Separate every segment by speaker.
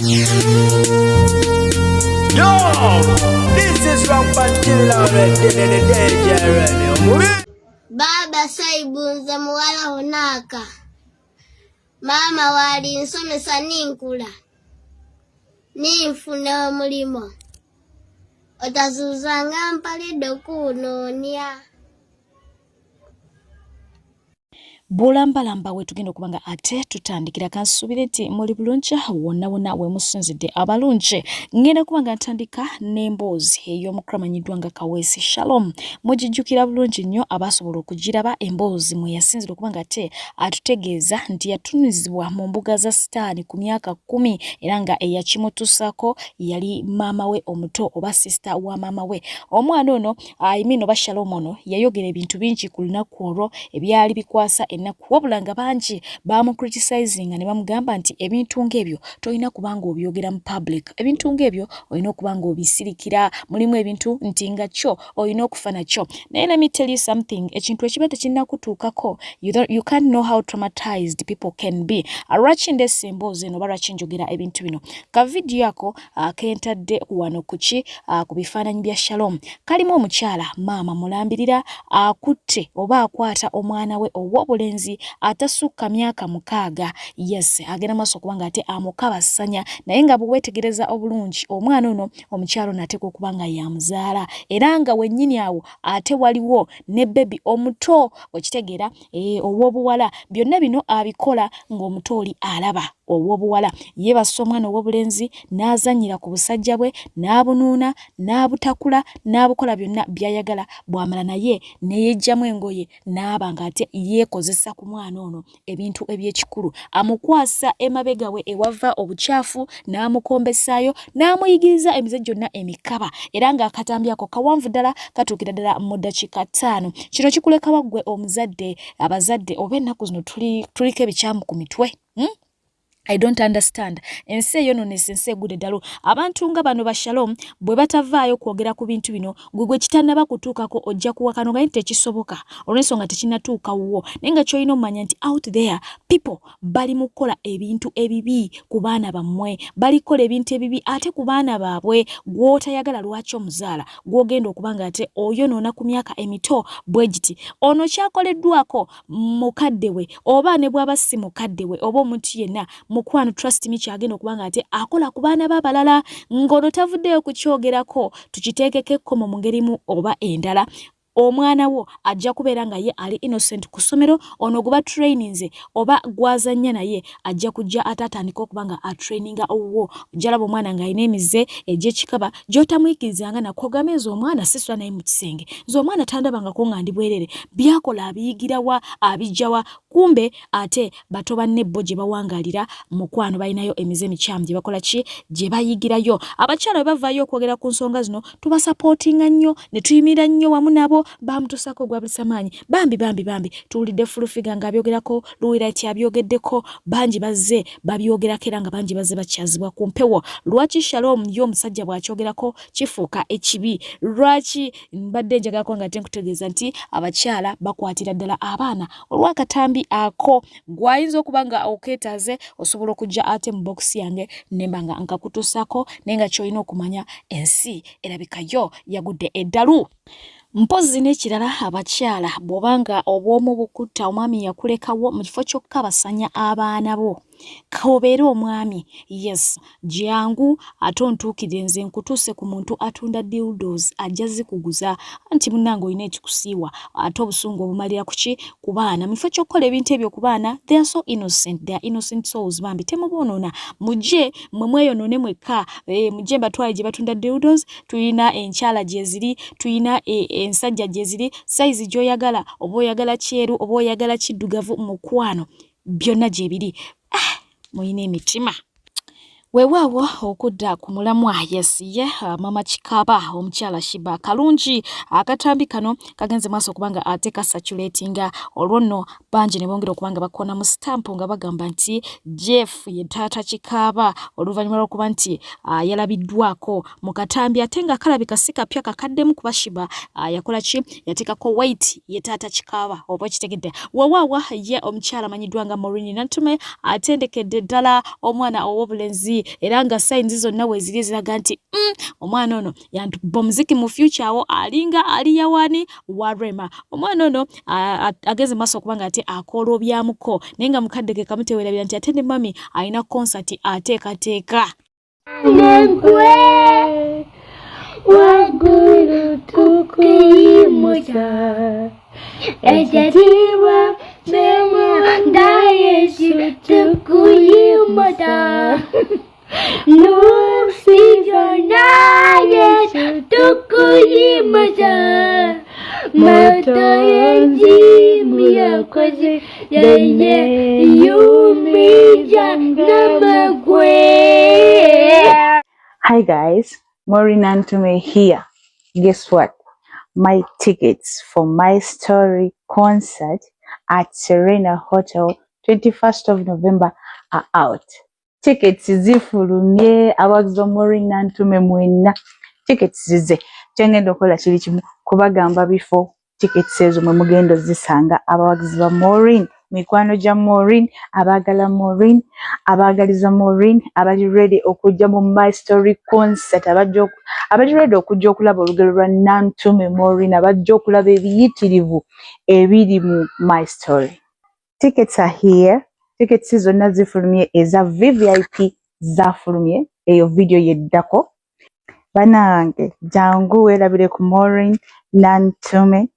Speaker 1: Yo, this is from Pantilla already, the DJ already.
Speaker 2: Baba saibunze muwala honaka. Mama wali nsomesa ninkula. Ninfune omulimo. Otazuzanga mpalido kunonya.
Speaker 3: Bulambalamba wetugenda okubanga ate tutandikira kansubire nti muli bulungi wonna we musinzidde abalungi ngenda kubanga ntandika n'emboozi ey'omukramanyiddwa nga Kaweesi Shalom mugijjukira bulungi nnyo abasobola okugiraba emboozi mwe yasinzira okubanga ate atutegeeza nti yatunuzibwa mu mbuga za sitaani ku myaka 10 era nga eyakimutuusako yali maama we omuto oba sisita wa maama we. Omwana ono ayimino oba Shalom ono yayogera ebintu bingi ku lunaku olwo ebyali bikwasa ennaku wabula nga bangi bamucriticizing ne bamugamba nti ebintu ng'ebyo tolina kubanga obyogera mu public, ebintu ng'ebyo olina okubanga obisirikira, mulimu ebintu nti nga kyo olina okufa nakyo. Naye let me tell you something, ekintu ekiba tekirina kutuukako, you can't know how traumatized people can be. Lwaki ndese emboozi eno oba lwaki njogera ebintu bino? Ka vidiyo ako kentadde wano ku bifaananyi bya Shalom kalimu omukyala maama mulambirira akutte oba akwata omwana we ow'obulenzi atasukka myaka 6. Yes, agenda maaso kubanga ate amukabasanya naye nga bwewetegereza obulungi omwana ono omukyalo nateeka okubanga yamuzaala era nga wennyini awo ate waliwo ne baby omuto okitegeera ow'obuwala. Byonna bino abikola ng'omuto oli alaba ow'obuwala. Yeebasa omwana ow'obulenzi n'azannyira ku busajja bwe n'abunuuna n'abutakula n'abukola byonna by'ayagala. Bw'amala naye ne yeggyamu engoye n'aba nga ate yeekozesa ku mwana ono ebintu eby'ekikulu. Amukwasa emabega we ewava obukyafu n'amukombesaayo n'amuyigiriza emize gyonna emikaba era nga akatambi ako kawanvu ddala katuukira ddala mu ddakiika 5. Kino kikuleka waggwe omuzadde, abazadde oba ennaku zino tuliko ebikyamu ku mitwe. I don't understand. Ensi eyo nno ensi egudde ddala. Abantu nga bano ba Shalom bwe batavaayo kwogera ku bintu bino gwe kitannaba kutuukako ojja kuwakano nga tekisoboka olw'ensonga tekinnatuuka wuwo. Naye nga ky'olina omanya nti out there people bali mu kukola ebintu ebibi ku baana bammwe, bali kukola ebintu ebibi ate ku baana baabwe gw'otayagala lwaki omuzaala gw'ogenda okubanga ate oyonoona ku myaka emito bwe giti. Ono kyakoleddwako mukadde we oba ne bw'aba si mukadde we oba omuntu yenna mukwano trust me kyagenda okubanga ate akola ku baana b'abalala ng'ono tavuddeyo kukyogerako tukiteekeko ekkomo mu ngerimu oba endala. Omwana wo ajja kubeera nga ye ali innocent ku ssomero, ono guba traininze oba gwazanya naye ajja kujja atatandika okubanga atraininga owuwo. Jalaba omwana nga alina emize egy'ekikaba gy'otamuyikirizanga nakogamenza omwana sisula naye mu kisenge. Nze omwana tandabangako nga ndi bwerere, byakola abiyigirawa abijjawa, kumbe ate bato banne bo gye bawangalira mukwano balinayo emize mikyamu gye bakola ki gye bayigirayo. Abakyala bwe bavaayo okwogera ku nsonga zino tubasapootinga nnyo ne tuyimirira nnyo wamu nabo. Bamutusako Ogwabulisa Manyi bambi tuwulidde fulufiga nga abyogerako, Luwirati abyogeddeko, bangi bazze babyogerako era nga bangi bazze bakyazibwa ku mpewo. Lwaki Shalom yo omusajja bw'akyogerako kifuuka ekibi? Lwaki mbadde njagalako nga ate nkutegeeza nti abakyala bakwatira ddala abaana olw'akatambi ako gwayinza okuba nga okeetaaze osobola okujja ate mu bokisi yange nemba nga nkakutuusako naye nga ky'olina okumanya ensi erabika yo yagudde eddalu. Mpozi n'ekirala abakyala bw'obanga obw'omu bukutta omwami yakulekawo mu kifo ky'okkabasanya abaana bo kobeera omwami, yes, jangu ate ontuukire nze nkutuuse ku muntu atunda dildos ajja zikuguza anti munnange olina ekikusiiwa ate obusungu obumalira kuki ku baana. Mu kifo ky'okukola ebintu ebyo ku baana, they are so innocent, they are innocent souls. Bambi temuboonoona, mujje mwe mweyonoone mwekka. Mujje mbatwale gye batunda dildos, tuyina enkyala gye ziri, tuyina ensajja gye ziri, size gy'oyagala, oba oyagala kyeru oba oyagala kiddugavu, mukwano byonna gye biri. Muyina emitima. Weewaawo okudda ku mulamwa yesiye mama Kikaba omukyala Shiba kalungi akatambi kano kagenze maaso okubanga ate kasatulatinga olwo nno bangi ne bongera okubanga bakona mu stamp nga bagamba nti Jeff ye taata Kikaba oluvannyuma lw'okuba nti yalabiddwako mu katambi ate nga kalabika si kapya kakaddemu kuba Shiba yakola ki yateekako weight ye taata Kikaba oba kitegedde. Weewaawo ye omukyala amanyiddwa nga Maureen Nantume atendekedde ddala omwana ow'obulenzi era nga signs zonna weziri ziraga nti omwana ono yantukuba omuziki mu future awo alinga ali yawani warema. Omwana ono ageze maso kubanga ate akola obyamuko naye nga mukadde ke kamutewerabira nti ate ne mami alina concert ateekateeka.
Speaker 4: Nengwe wagulu tukuyimuka ejatiwa memunda Yesu tukuyimuka nusijona Yesu tukuyimuka mata yenjimi yakoze yenye yumija namagwe.
Speaker 5: Hi guys, Maureen Nantume here. Guess what? My tickets for my story concert at Serena Hotel 21st of November are out. Tickets zifulumye abagizo Maureen Nantume mwena. Tickets zize. Kyengenda okola kiri kimu kubagamba before tickets ezo mwe mugendo zisanga abagizi ba Maureen. Mikwano gya Maureen, abagala Maureen, abagaliza Maureen, abali ready okujja mu My Story concert, abali ready okujja okulaba olugero lwa Nantume Maureen, abajja okulaba ebiyitirivu ebiri mu My Story. Tickets are here. Tickets zonna zifulumye eza VVIP zafulumye, eyo video yeddako. Banange, jangu welabire ku Maureen Nantume.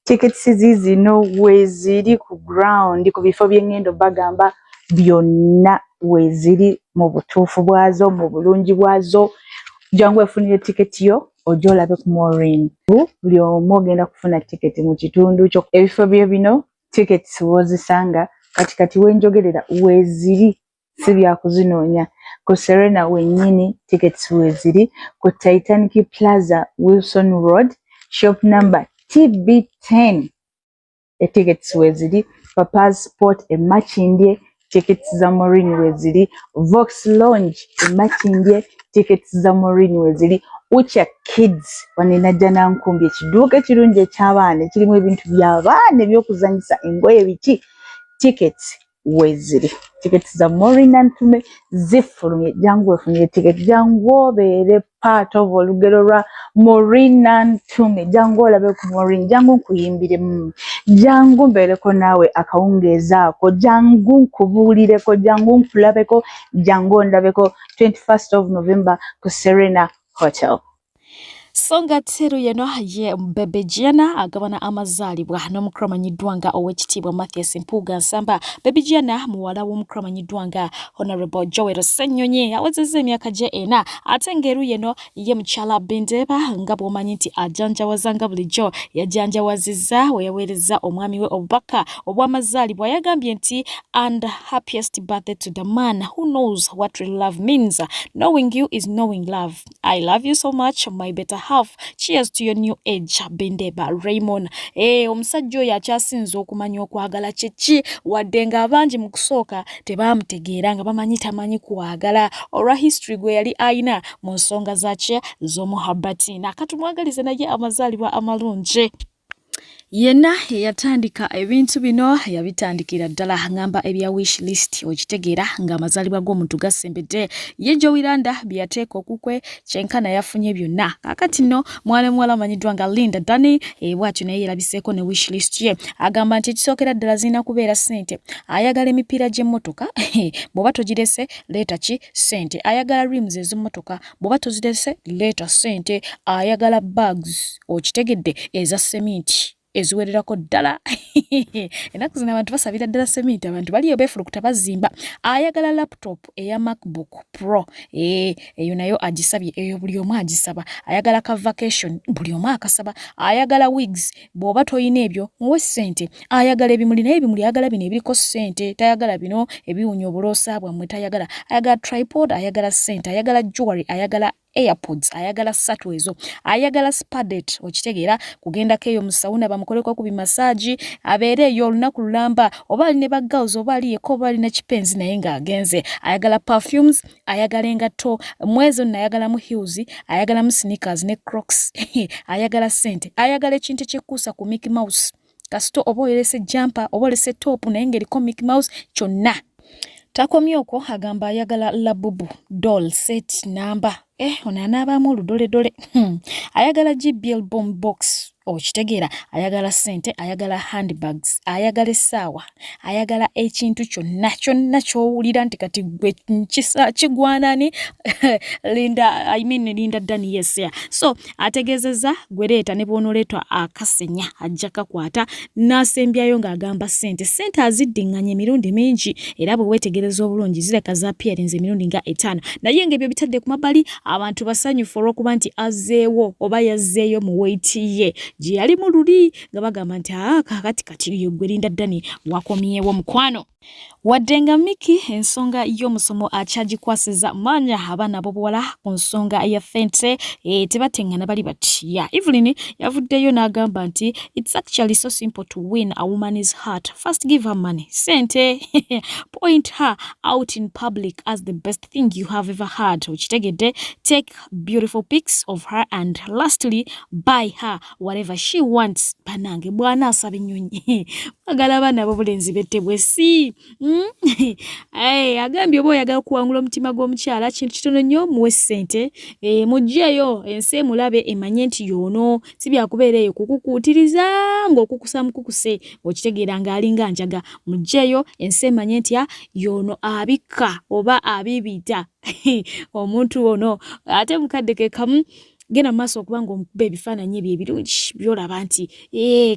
Speaker 5: Tickets zino weziri ku ground ku bifo byengendo bagamba byonna weziri mu butuufu bwazo mu bulungi bwazo. Jangu efunire ticket yo ojo olabe ku Maureen. Buli omu ogenda kufuna ticket mu kitundu kyo. Ebifo bye bino tickets wozisanga kati wenjogerera weziri si bya kuzinoonya. Ku Serena wennyini tickets weziri, ku Titanic Plaza Wilson Road shop number TB10 tickets weziri, Papa's Sport Machindye tickets za Maureen weziri, Vox Lounge Machindye tickets za Maureen weziri, Ucha Kids wanenajja Nankumbi ekiduuka ekirungi eky'abaana ekirimu ebintu by'abaana ebyokuzanyisa engoye biki tickets weziri. Tickets za Maureen Nantume zifulumye. Jangu efunire ticket, jangu obeere part of olugero lwa Maureen Nantume, jangu olabe ku Maureen, jangu nkuyimbire jangu mbeereko naawe akawungeezaako, jangu nkubuulireko, jangu nkulabeko, jangu ondabeko 21st of November ku Serena Hotel.
Speaker 3: Songa teru yeno ye Bebe Giana agabana amazaalibwa n'omukramanyiddwa nga ow'ekitiibwa Mathias Mpuuga Nsamba. Bebe Giana muwala w'omukramanyiddwa nga Honorable Joel Ssenyonyi awezezza emyaka gye 4 ate ng'eru yeno ye mukyala Bindeba nga bw'omanyi nti ajanjawazanga bulijjo yajanjawazizza we yaweereza omwami we obubaka obw'amazaalibwa. Yagambye nti and happiest birthday to the man who knows what real love means. Knowing you is knowing love. I love you so much, my better half. Cheers to your new age, Bindeba Raymond. Omusajja oyo akyasinza okumanya okwagala kyeki wadde nga abangi mu kusooka tebamutegeera nga bamanyi tamanyi kwagala olwa history gwe yali ayina mu nsonga zakye z'omuhabbati. Nakatumwagalize naye amazaalibwa amalungi. Yenna yatandika ebintu bino yabitandikira ddala ngamba ebya wishlist okitegeera nga amazaalibwa g'omuntu gasembedde ye Jowiranda byateeka okukwe kyenkana yafunye byonna. Kakati nno muwala amanyiddwa nga Linda Dani bw'atyo naye yerabiseeko ne wishlist ye agamba nti ekisookera ddala zirina kubeera ssente. Ayagala emipiira gy'emmotoka bw'oba togirese leeta ki ssente. Ayagala rims ez'emmotoka bw'oba tozirese leeta ssente. Ayagala bags okitegedde eza seminti eziwererako ddala. Ennaku zino abantu basabira ddala seminti, abantu baliyo beefulukuta bazimba. Ayagala laptop eya MacBook Pro eyo nayo agisabye, eyo buli omu agisaba. Ayagala ka vacation buli omu akasaba. Ayagala wigs bw'oba toyina ebyo muwe ssente. Ayagala ebimuli naye ebimuli ayagala bino ebiriko ssente, tayagala bino ebiwunya obuloosa bwammwe tayagala. Ayagala tripod ayagala ssente. Ayagala jewelry ayagala AirPods ayagala ssatu ezo. Ayagala spadet okitegeera kugendako eyo mu sawuna bamukoleko ku bimassage abeere eyo olunaku lulamba oba ali ne bagirls oba ali yeko oba ali na kipenzi naye ng'agenze. Ayagala perfumes ayagala engatto mwezo nayagala mu heels ayagala mu sneakers ne crocs ayagala ssente. Ayagala ekintu ekyekuusa ku Mickey Mouse kasito oba oyolese jumper oba olese top naye ng'eriko Mickey Mouse kyonna Takomye okwo agamba ayagala labubu doll set number ono anaabamu oludole ayagala GBL bomb box okitegeera ayagala sente ayagala handbags ayagala essaawa ayagala ekintu kyonna ky'owulira nti kati gwe kigwanani Linda Dani yes ya so ategeezezza gwe leeta ne bw'onooleetwa akasenya ajja kakwata n'asembyayo ng'agamba sente aziddiŋŋanya emirundi mingi era bwe weetegereza obulungi zireka za appearance emirundi nga 5 naye ng'ebyo bitadde ku mabbali abantu basanyufu olw'okuba nti azzeewo oba yazzeeyo mu weight ye gye yali mu luli nga bagamba nti kati gwe Linda Dani wakomyewo mukwano wadde nga Miki ensonga y'omusomo akyagikwasiza Manya abaana b'obuwala ku nsonga ya fente tebateŋŋana bali batya Evelyn yavuddeyo n'agamba nti it's actually so simple to win a woman's heart first give her money sente point her out in public as the best thing you have ever had ukitegedde take beautiful pics of her and lastly buy her whatever she wants banange bwana asaba ennyonyi agala abaana b'obulenzi bettebwe si agambye oba oyagala okuwangula omutima gw'omukyala kintu kitono nnyo muwe ssente mugjeyo ensi emulabe emanye nti yono si byakubeera eyo kukukuutiriza ng'okukusa mukukuse okitegeera ng'alinga njaga mugjeyo ensi emanye nti yono abikka oba abibita omuntu ono ate mukadde ke kamu gena maaso okuba ng'omukuba ebifaananyi ebyo ebirungi byolaba nti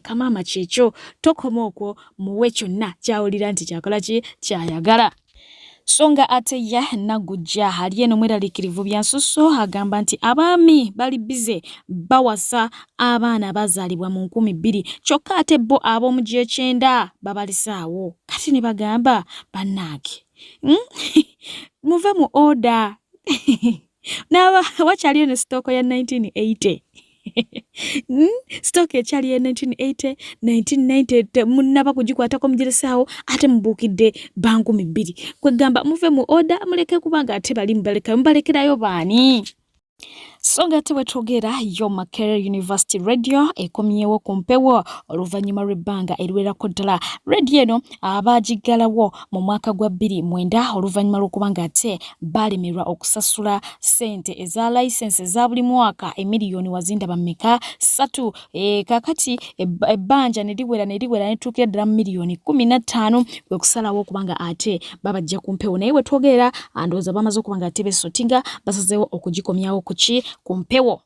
Speaker 3: kamaama kyekyo tokoma okwo muwe kyonna kyawulira nti kyakola ki kyayagala songa ate ya nagujja ali eno mweraliikirivu bya nsusso agamba nti abaami bali bize bawasa abaana bazaalibwa mu 2000 kyokka ate bo ab'omu G9 babalisaawo kati ne bagamba bannaage muve mu order Nawa wakyaliyo ne stoko ya 1980 stock ekyali ya 1980 1990 munaba kugikwatako mugiresaawo ate mubukidde banku 2 kwegamba muve mu order muleke kubanga ate bali mubalekerayo baani songa ate wetwogera yo Makerere University Radio ekomyewo ku mpewo oluvannyuma lw'ebbanga eriwerako ddala radio eno abaagigalawo mu mwaka gwa 2009 oluvannyuma lw'okubanga ate balemerwa okusasula sente eza license za buli mwaka emiliyoni wazindaba mmeka 3 kakati ebbanja neriwera netuukira ddala mu miliyoni 15 kwe kusalawo okubanga ate babajja ku mpewo naye wetwogera andowooza bamaze okubanga ate besotinga basazeewo okugikomyawo ku mpewo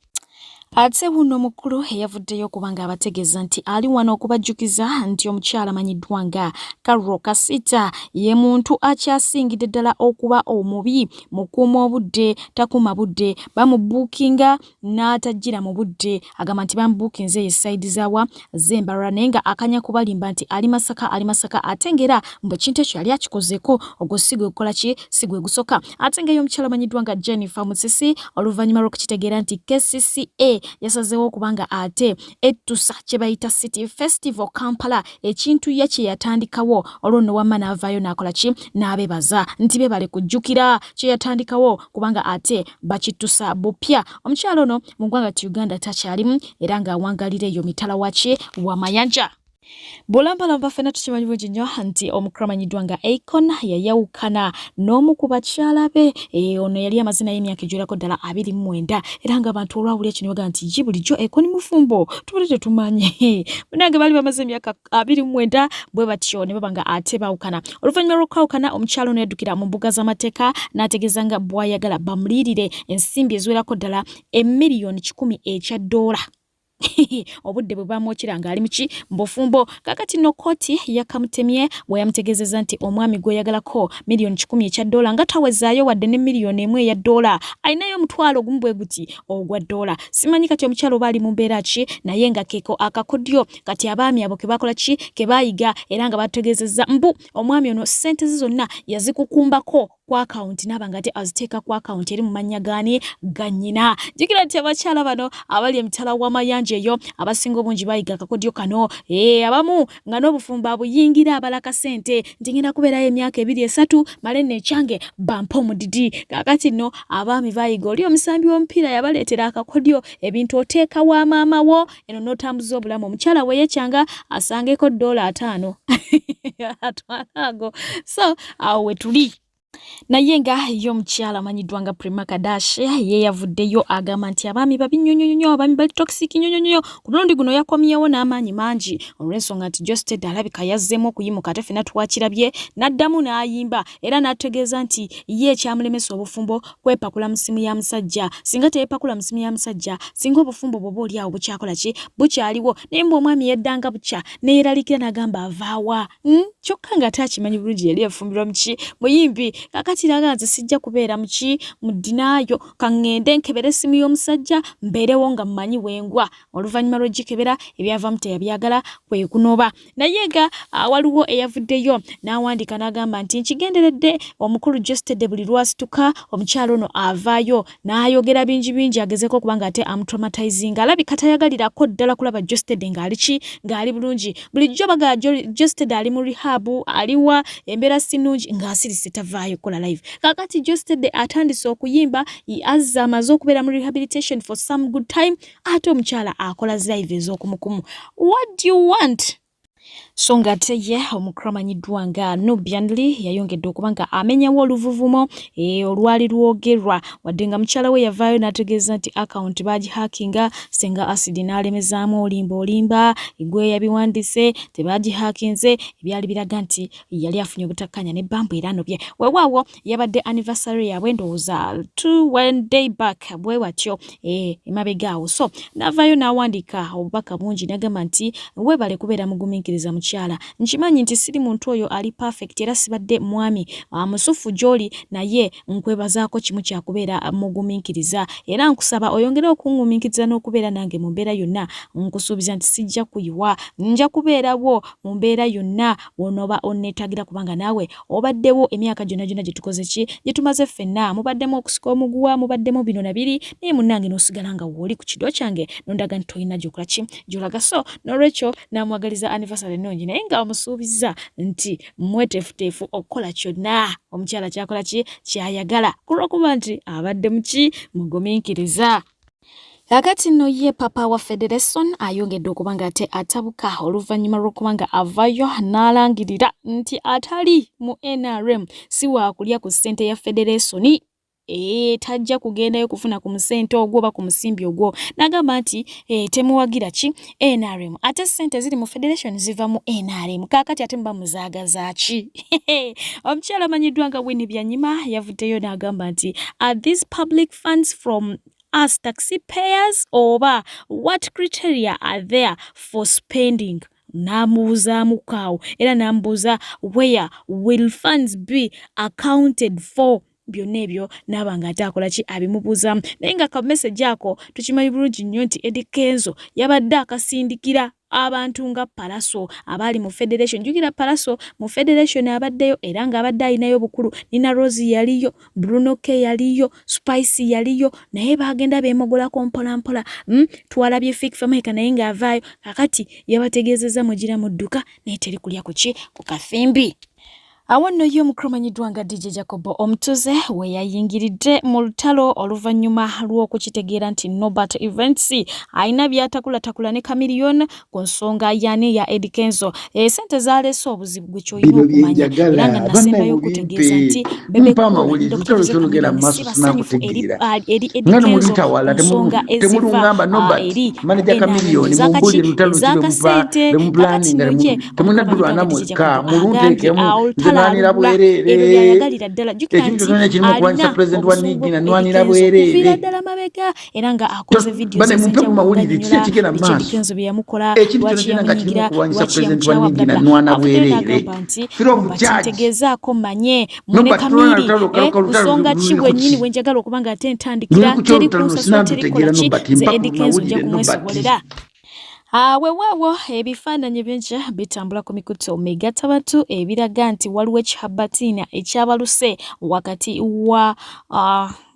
Speaker 3: ate buno mukulu eyavuddeyo kubanga abategeeza nti ali wano okubajjukiza nti omukyala amanyiddwa nga Carol Kasita ye muntu akyasingidde ddala okuba omubi mukuuma obudde takuuma budde bamubuukinga n'atajjira mu budde agamba nti bamubuukinze ye sayidi zaawa Zembarara naye nga akanya kubalimba nti ali Masaka ate ngera mbu ekintu ekyo yali akikozeeko ogwo sigwe gukola ki sigwe gusoka ate ngayo omukyala amanyiddwa nga Jennifer Musisi oluvannyuma lw'okukitegeera nti KCCA yasazeewo okubanga ate ettusa kye bayita City Festival Kampala ekintu ye kye yatandikawo olwo wamma n'avaayo n'akola ki n'abebaza nti bebale kujjukira kye yatandikawo kubanga ate bakittusa bupya omukyalo ono mu ggwanga Uganda takyalimu era ng'awangalira eyo mitala waki wa Mayanja Bulambalamba ffenna tukimanyi bulungi nnyo nti omukulu amanyiddwa nga Akon yayawukana n'omu ku bakyala be ono yali amazina y'emyaka egiwerako ddala 29 era ng'abantu olwawulira kino bagamba nti bulijjo Akon mufumbo tubale tetumanye munange bali bamaze emyaka 29 bwe batyo ne baba nga ate bawukana oluvannyuma lw'okwawukana omukyala ono yaddukira mu mbuga z'amateeka n'ategeeza nga bw'ayagala bamulirire ensimbi eziwerako ddala emiliyoni 10 ekya $. Obudde bwe bamwokira ng'ali muki mbufumbo kakati no koti yakamutemye bwe yamutegeezeza nti omwami gwe yagalako miliyoni 10 ekya $, nga tawezaayo wadde ne miliyoni 1 eya $, alinayo omutwalo gumu bwe guti ogwa $. Simanyi kati omukyalo baali mu mbeera ki naye nga keeko akakodyo kati abaami abo ke bakola ki ke baayiga era nga bategeezezza mbu omwami ono ssente ze zonna yazikukumbako ku account n'abanga ate aziteeka ku account eri mu mannya gaani gannyina. Jjukira nti abakyala bano abali emitala w'amayanja eyo abasinga obungi bayiga akakodyo kano abamu nga n'obufumbo abuyingira abalaka ssente nti ngenda kubeerayo emyaka 2-3 male nekyange bampa omudidi. Kaakati nno abaami bayiga oli omusambi w'omupiira yabaleetera akakodyo ebintu oteeka wa maama wo eno n'otambuza obulamu omukyala we yekyanga asangeko $5 atwalago so awo we tuli. naye nga yo mukyala amanyiddwa nga Prima Kardashian ye yavuddeyo agamba nti abaami babi nnyo abaami bali toxic nnyo ku mulundi guno yakomyewo n'amaanyi mangi olw'ensonga nti Josted alabika yazzeemu okuyimuka ate ffenna twakirabye n'addamu n'ayimba era n'ategeeza nti ye ekyamulemesa obufumbo kwepakula mu ssimu ya musajja singa teyepakula mu ssimu ya musajja singa obufumbo bwoba oli awo bukyakola ki bukyaliwo naye mbu omwami yeddanga bukya neeraliikira n'agamba avaawa kyokka nga atakimanyi bulungi yali efumbirwa muki muyimbi kakati raga nze sijja kubeera muki mu ddinaayo kaŋŋende nkebera essimu y'omusajja mbeerewo nga mmanyi wengwa oluvannyuma lw'ogikebera ebyavaamu teyabyagala kwe kunoba naye nga waliwo eyavuddeyo n'awandiika n'agamba nti nkigenderedde omukulu Josted buli lwasituka omukyalo ono avaayo n'ayogera bingi agezeko kubanga ate amutraumatizing alabika tayagalirako ddala kulaba Josted ng'ali ki ng'ali bulungi bulijjo baga Josted ali mu rehab aliwa embeera sinungi ng'asirise tavaayo kola live kakati Josted atandise okuyimba azza amaze okubeera mu rehabilitation for some good time ate omukyala akola live ez'okumukumu. What do you want? So ngate ye omukramanyiddwa nga Nubianly yayongedde okuba nga amenyawo oluvuvumo olwali lwogerwa wadde nga mukyala we yavaayo n'ategeeza nti account bagihakinga senga acid n'alemezaamu olimba igwe yabiwandise tebagihakinze ebyali biraga nti yali afunye obutakkanya ne bambu era nobye weewaawo yabadde anniversary yabwe ndowooza 1 day back bwe watyo emabegaawo so n'avaayo n'awandiika obubaka bungi n'agamba nti weebale kubeera mugumiikiriza mukyala nkimanyi nti siri muntu oyo ali perfect era sibadde mwami musufu gy'oli naye nkwebazaako kimu kyakubeera mugumiikiriza era nkusaba oyongere okungumiikiriza n'okubeera nange mu mbeera yonna nkusuubiza nti sijja kuyiwa nja kubeerawo mu mbeera yonna wonooba onneetagira kubanga naawe obaddewo emyaka gyonna gye tukoze ki gye tumaze ffenna mubaddemu okusika omuguwa mubaddemu bino na biri naye munnange n'osigala nga wooli ku kiddo kyange nondaga nti tolina gy'okola ki gy'olaga so n'olwekyo n'amwagaliza anniversary ennungi naye nga omusuubiza nti mweteefuteefu okukola kyonna omukyala kyakola ki kyayagala kulwokuba nti abadde muki mugumiikiriza. Kakati no ye papa wa Federation ayongedde okuba nga ate atabuka oluvannyuma lw'okuba nga avaayo n'alangirira nti atali mu NRM si waakulya ku ssente ya Federation tajja kugendayo kufuna ku musente ogwo oba ku musimbi ogwo n'agamba nti temuwagira ki NRM ate ssente ziri mu Federation ziva mu NRM kakati ate mba muzaagaza ki omukyala amanyiddwa nga Winnie Byanyima yavuddeyo n'agamba nti are these public funds from us taxpayers oba what criteria are there for spending namuuzaamu kaawo era namubuuza where will funds be accounted for byonna ebyo n'abanga ate akola ki abimubuuzaamu naye nga kamesejja ako tukimanyi bulungi nnyo nti Eddie Kenzo yabadde akasindikira abantu nga Palaso abali mu Federation jukira Palaso mu Federation abaddeyo era nga abadde ayinayo bukulu Nina Rose yaliyo Bruno K yaliyo Spice yaliyo naye bagenda beemogolako mpola twalabye Fik Fameka naye nga avaayo kakati yabategeezeza mugira mu dduka naye teri kulya ku ki ku kafimbi. Awo nno ye omukramanyiddwa nga DJ Jacobo omutuze we yayingiridde mu lutalo oluvannyuma lw'okukitegeera nti Norbert Events ayina byatakulaatakula ne Chameleon ku nsonga yani ya Eddie Kenzo. Sente zaleese obuzibu gwe ky'olina okumanya era nga nasembayo okutegeeza nti Bebe Cool Dr. Chameleon si basanyufu eri Eddie Kenzo nsonga eziva eri zakasente kakati nno ye omukramanyiddwa nga DJ Jacobo agambye nwanira bwerere yayagalira ddala jukanti alina president bwerere ddala mabega era nga akoze video ekikenzo byamukola lwakiyamunyingira lwakiyamukyawagala nwana bwerere kitegezaako manye mwene Kamili kusonga ki wennyini wenjagala okuba nga ate ntandikira teri kunsasula teri kola ki ze Eddie Kenzo nja kumwesobolera. Weewaawo ebifaananyi bingi bitambula ku mikutu megatabatu ebiraga nti waliwo ekihabatiina ekyabaluse wakati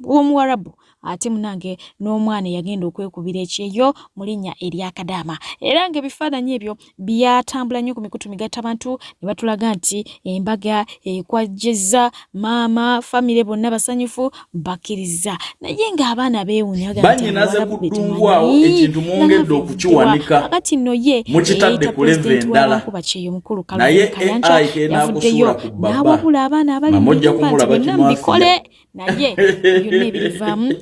Speaker 3: w'omuwarabu ate munange n'omwana yagenda okwekubira ekyeyo mu linnya erya Kadaama era ng'ebifaananyi ebyo byatambula nnyo ku mikutu migattabantu ne batulaga nti embaga ekwajjeza maama famire bonna basanyufu bakkiriza naye ng'abaana beewuunya
Speaker 1: banyinaze kutungwawo ekintu mwongedde okukiwanika
Speaker 3: kakati nno ye
Speaker 6: mukitadde ku level endala naye AI kena kusula ku baba
Speaker 3: n'awabula abaana abali mu nyumba bikole naye byonna ebirivaamu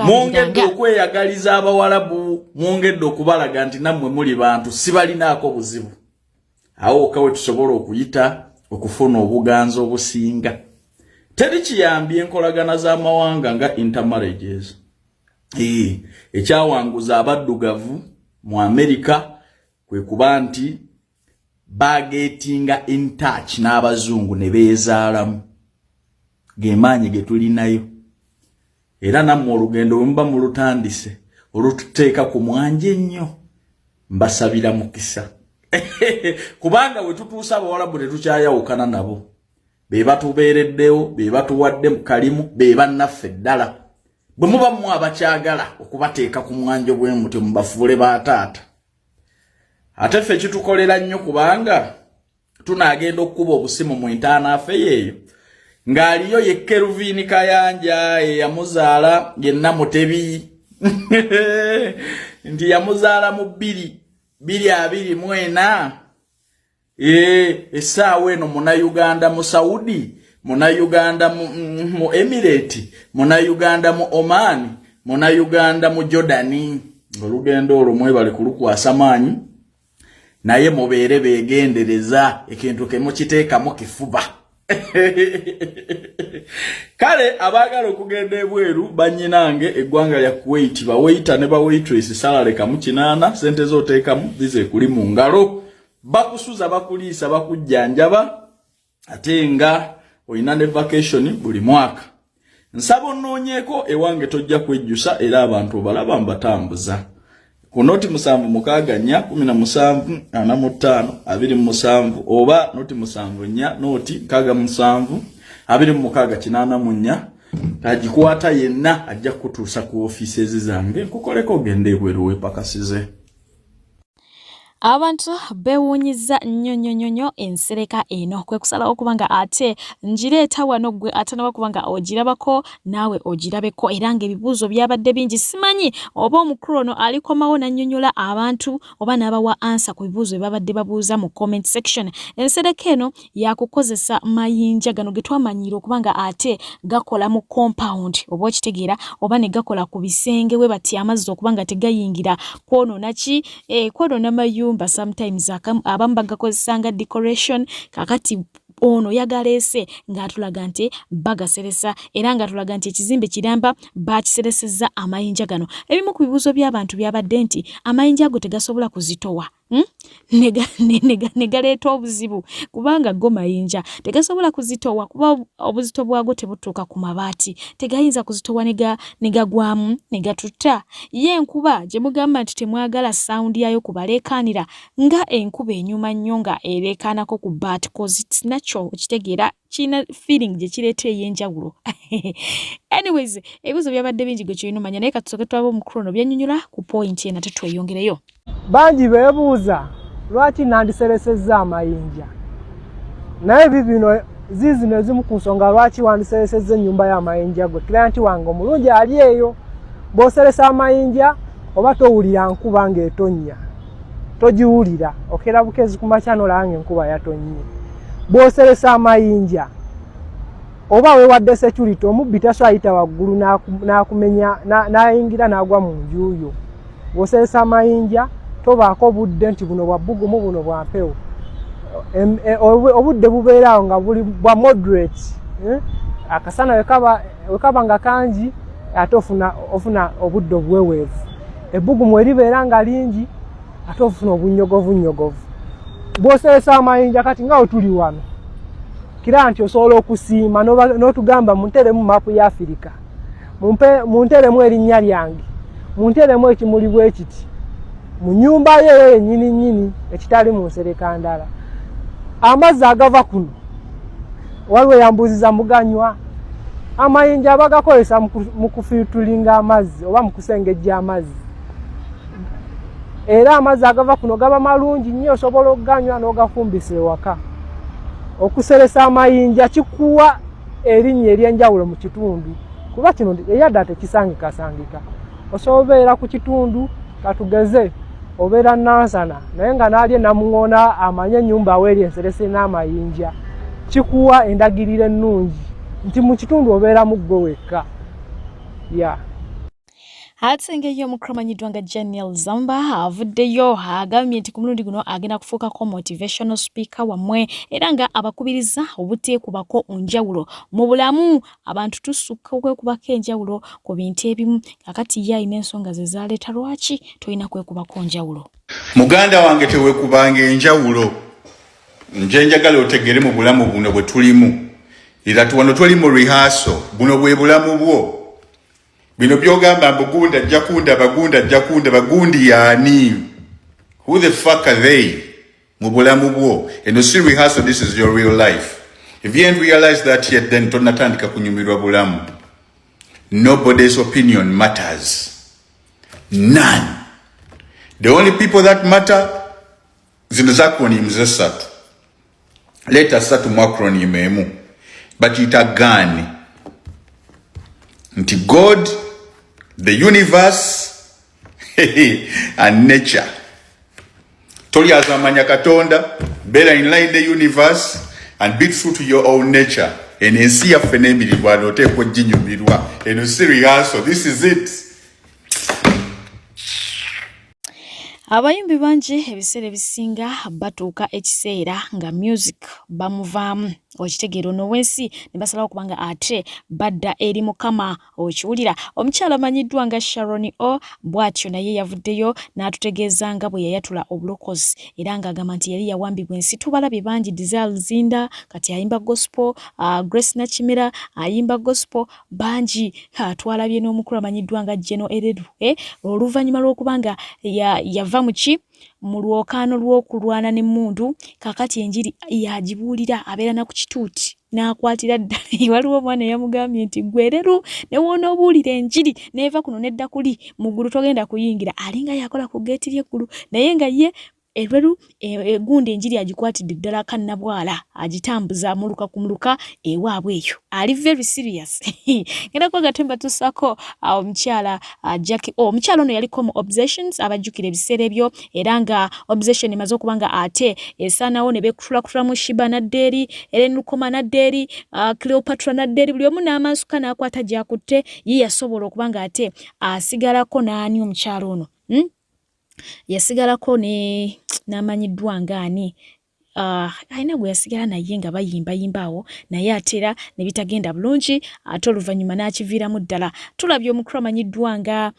Speaker 6: mwongedde okweyagaliza abawalabu mwongedde okubalaga nti nammwe muli bantu sibalinaako buzibu awo okawe tusobola okuyita okufuna obuganza obusinga teri kiyambye enkolagana z'amawanga nga intermarriages ekyawanguza abaddugavu mu America kwe kuba nti bagetinga in touch n'abazungu ne beezaalamu gemaanyi ge tulinayo era nammwe olugendo mba mulutandise olututeeka ku mwanje ennyo mbasabira mukisa kubanga we tutuusa abawalabu tetukyayawukana nabo be batubeereddewo be batuwadde mu kalimu be bannaffe ddala bwe muba mmwe abakyagala okubateeka ku mwanje bwe muti mubafuule baataata ate ffe kitukolera nnyo kubanga tunaagenda okukuba obusimu mu intaanaafe yeeyo ng'aliyo ye Kelvin Kayanja yamuzaala yenna Mutebi nti yamuzaala mu 2024 essaawa eno muna Uganda mu Saudi muna Uganda mu Emirate muna Uganda mu Oman muna Uganda mu Jordani olugendo olwo mwebale kulukwasa maanyi naye mubeere beegendereza ekintu kemukiteekamu kifuba kale abagala okugenda ebweru banyinange eggwanga lya Kuwait bawaita ne bawaitress salary kamu 8 sente zoteekamu zize kuli mu ngalo bakusuza bakuliisa bakujjanjaba ate nga oyina ne vacation buli mwaka nsabo nnoonyeeko ewange tojja kwejjusa era abantu balaba mbatambuza ku noti 7145745 oba noti 74 noti 672684 agikwata yenna ajja kutuusa ku offices zange kukoleko ogende ebweru wepakasize.
Speaker 3: Abantu bewunyiza nnyo ensereka eno kwe kusalawo kubanga ate njireeta wano gwe atanaba kubanga ogirabako nawe ogirabeko era ng'ebibuuzo byabadde bingi simanyi oba omukulu ono alikomawo nannyonnyola abantu oba n'abawa ansa ku bibuuzo bye babadde babuuza mu comment section. Ensereka eno yakukozesa mayinja gano ge twamanyiira okubanga ate gakola mu compound oba okitegeera oba ne gakola ku bisenge we bati amazzi okubanga tegayingira kwonoona ki kwonoona mayumba sometimes abamu bagakozesanga decoration kakati ono yagalese ng'atulaga nti bagaseresa era ng'atulaga nti ekizimbe kiramba bakiseresezza amayinja gano. Ebimu ku bibuuzo by'abantu byabadde nti amayinja ago tegasobola kuzitowa negaleeta obuzibu kubanga go mayinja tegasobola kuzitowa kuba obuzito bwago tebutuuka ku mabaati tegayinza kuzitowa negagwamu negatutta ye enkuba gye mugamba nti temwagala sound yayo kubaleekaanira nga enkuba enyuma nnyo nga ereekaanako ku baati cause it's natural okitegeera kina feeling gye kireeta ey'enjawulo. Anyways ebibuuzo byabadde bingi gwe kyoyinumanya naye katusooke twaba omukulu ono byannyonnyola ku point ena tetweyongereyo.
Speaker 1: Bangi beebuuza lwaki nandiseresezza amayinja naye bibino zizi nezimu ku nsonga lwaki wandiseresezza ennyumba y'amayinja gwe client wange omulungi ali eyo bw'oseresa amayinja oba towulira nkuba ng'etonnya togiwulira okera bukezi ku makya n'olaba ng'enkuba yatonnye bw'oseresa amayinja oba weewadde security omubbi tasobola waggulu n'akumenya n'ayingira n'agwa mu nju yo bw'oseresa amayinja tobaako budde nti buno bwa bbugumu buno bwa mpewo obudde bubeerawo nga buli bwa moderate akasana wekaba nga kangi ate ofuna obudde obuweweevu ebbugumu eribeera nga lingi ate ofuna obunnyogovu bw'oseresa amayinja kati nga wetuli wano kira nti osobola okusiima n'otugamba munteremu maapu ya Afirika munteremu erinnya lyange munteremu ekimuli bwe kiti mu nyumba yeyo yennyini ekitali mu nsereka ndala amazzi agava kuno waliwo yambuuziza muganywa amayinja abagakozesa mu kufiltulinga amazzi oba mu kusengejja amazzi era amazzi agava kuno gaba malungi nnyo osobola okuganywa n'ogafumbisa ewaka. Okuseresa amayinja kikuwa erinnya ery'enjawulo mu kitundu kuba kino eyadda tekisangika osobola ku kitundu katugeze obeera nansana naye nga naalye namuŋona amanye ennyumba weeri enserese n'amayinja kikuwa endagiriro ennungi nti mu kitundu obeeramu ggwe wekka ya
Speaker 3: Atsengeyo omukramanyiddwa nga Janiel Zamba avuddeyo agambye nti ku mulundi guno agenda kufuukako motivational speaker wammwe era nga abakubiriza obuteekubako njawulo mu bulamu abantu tusukka okwekubako enjawulo ku bintu ebimu kakati ye alina ensonga ze zaleeta lwaki tolina kwekubako njawulo.
Speaker 7: Muganda wange teweekubanga enjawulo nje njagala otegere mu bulamu buno bwe tulimu era wano tuli mu rehearsal buno bwe bulamu bwo bino byogamba mbugunda jakunda bagundi yani who the fuck are they mu bulamu bwo and see rehearsal this is your real life if you ain't realize that yet then tonatandika kunyumirwa bulamu. Nobody's opinion matters, none. The only people that matter zino acronyms esatu leta satu mu acronym emu bakiyita gani nti God, the universe and nature. Toli azamanya katonda, better in line the universe and be true to your own nature. And ensi ya fenemilibwa notekwa jinyumirwa. And serious, so this is it.
Speaker 3: Abayimbi bangi ebiseera ebisinga batuuka ekiseera nga music bamuvaamu okitegeero n'owensi ne basalawo kubanga ate badda eri Mukama okiwulira. Omukyala amanyiddwa nga Sharon O bw'atyo naye yavuddeyo n'atutegeeza nga bwe yayatula obulokozi era ng'agamba nti yali yawambibwa ensi. Tubalabye bangi, Desire Zinda kati ayimba gospel, Grace Nakimera ayimba gospel bangi. Twalabye n'omukulu amanyiddwa nga Jeno Eredu oluvannyuma lw'okubanga yava muki mu lwokaano lw'okulwana n'emmundu kakati enjiri yagibuulira abeera na ku kituuti n'akwatira ddala. Waliwo omwana yamugambye nti gwereru ne wonoobuulira enjiri neeva kuno nedda kuli mu ggulu togenda kuyingira. Alinga yakola ku geeti ly'eggulu naye nga ye Erweru egundi enjiri agikwatidde ddala kannabwala agitambuza muluka ku muluka ewaabwe eyo. Ali very serious. Ngenda kwa gatemba tusako omukyala Jackie omukyala ono yaliko mu obsessions abajjukira ebiseera ebyo era nga obsession emaze okubanga ate esaanawo ne bekutula mu Shiba Nadderi, Ellen Lukoma Nadderi, Cleopatra Nadderi, buli omu n'amasuka n'akwata gyakutte ye yasobola okubanga ate asigalako n'ani omukyala ono yasigalako ne namanyiddwa ngani aina gwe yasigala naye nga bayimba awo naye atera ne bitagenda bulungi ate oluvannyuma n'akiviiramu ddala. Tulabye omukulu amanyiddwa nga